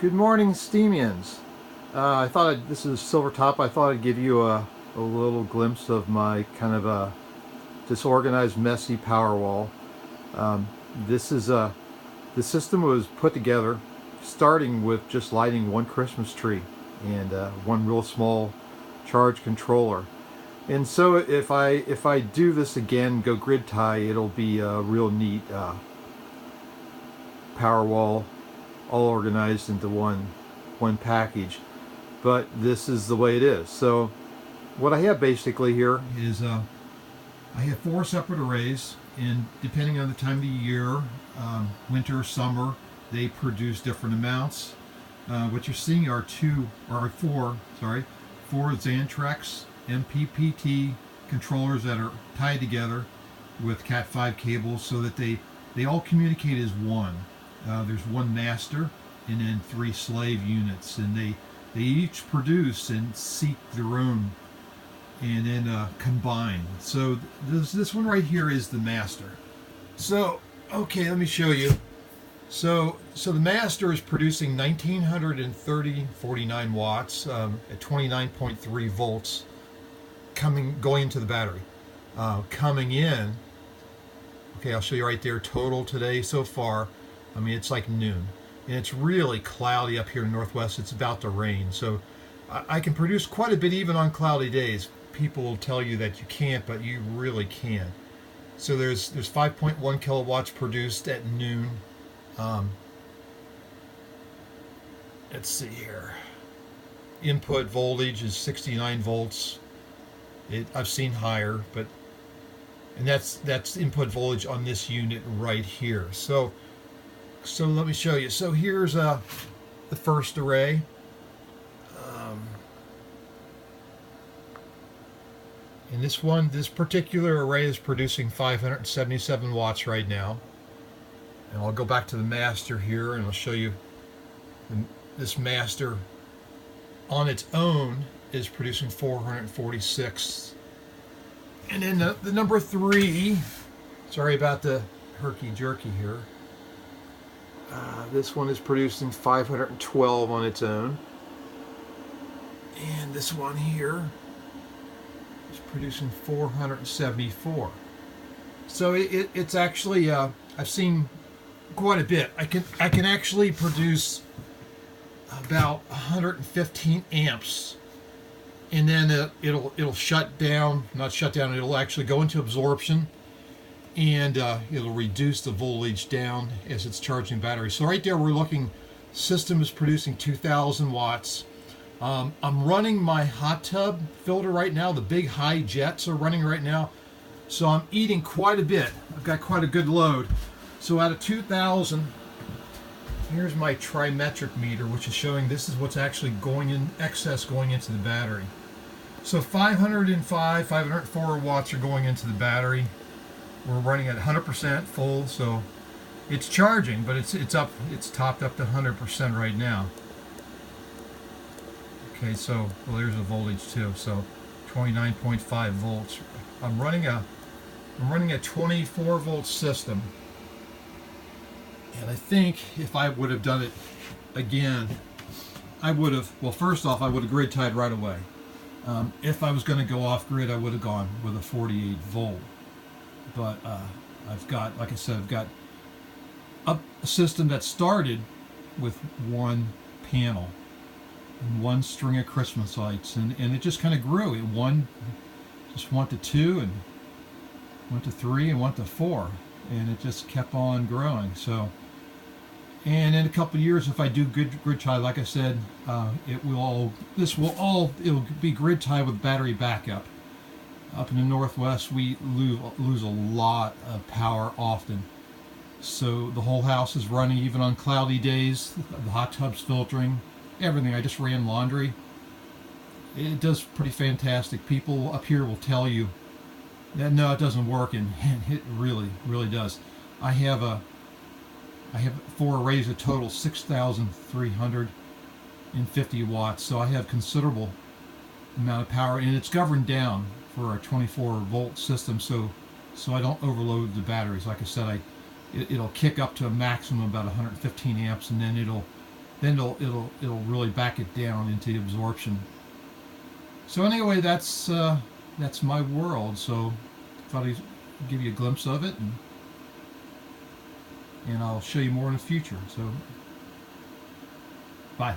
Good morning, Steamians. This is Silver Top. I thought I'd give you a little glimpse of my kind of a disorganized, messy power wall. Um, this is the system was put together starting with just lighting one Christmas tree and one real small charge controller. And so if I do this again, go grid tie, it'll be a real neat power wall, all organized into one package. But this is the way it is. So what I have basically here is I have four separate arrays, and depending on the time of the year, winter, summer, they produce different amounts. What you're seeing are four Xantrex MPPT controllers that are tied together with Cat5 cables so that they all communicate as one. There's one master and then three slave units, and they each produce and seek their own and then combine. So this one right here is the master. So okay, let me show you. So the master is producing 1949 watts at 29.3 volts going into the battery. Coming in, okay, I'll show you right there, total today so far. I mean, it's like noon, and it's really cloudy up here in the Northwest. It's about to rain, so I can produce quite a bit even on cloudy days. People will tell you that you can't, but you really can. So there's 5.1 kilowatts produced at noon. Let's see here. Input voltage is 69 volts. I've seen higher, and that's input voltage on this unit right here. So let me show you. So here's the first array. And this particular array is producing 577 watts right now. And I'll go back to the master here, and I'll show you this master on its own is producing 446. And then the number 3, sorry about the herky-jerky here. This one is producing 512 on its own. And this one here is producing 474. So it's actually, I've seen quite a bit. I can actually produce about 115 amps, and then it'll shut down, not shut down, it'll actually go into absorption, and it'll reduce the voltage down as it's charging battery. So right there we're looking, system is producing 2,000 watts. I'm running my hot tub filter right now. The big high jets are running right now, so I'm eating quite a bit. I've got quite a good load. So out of 2,000, here's my trimetric meter, which is showing this is what's actually going in excess going into the battery. So 504 watts are going into the battery. We're running at 100% full, so it's charging, but it's topped up to 100% right now. Okay, so there's the voltage too. So 29.5 volts. I'm running a 24 volt system. And I think if I would have done it again, I would have, well, first off, I would have grid tied right away. If I was going to go off grid, I would have gone with a 48 volt. But I've got, like I said, I've got a system that started with one panel and one string of Christmas lights, and it just kind of grew. It went to 2 and went to 3 and went to 4, and it just kept on growing. So, and in a couple of years, if I do good grid tie, like I said, it'll be grid tie with battery backup. Up in the Northwest, we lose a lot of power often. So the whole house is running even on cloudy days. The hot tub's filtering, everything. I just ran laundry. It does pretty fantastic. People up here will tell you that no, it doesn't work, and it really, really does. I have 4 arrays, a total 6,350 watts. So I have considerable amount of power, and it's governed down for a 24 volt system, so I don't overload the batteries. Like I said, it'll kick up to a maximum of about 115 amps, and then then it'll really back it down into absorption. So anyway, that's my world. So thought I'd give you a glimpse of it, and I'll show you more in the future. So bye.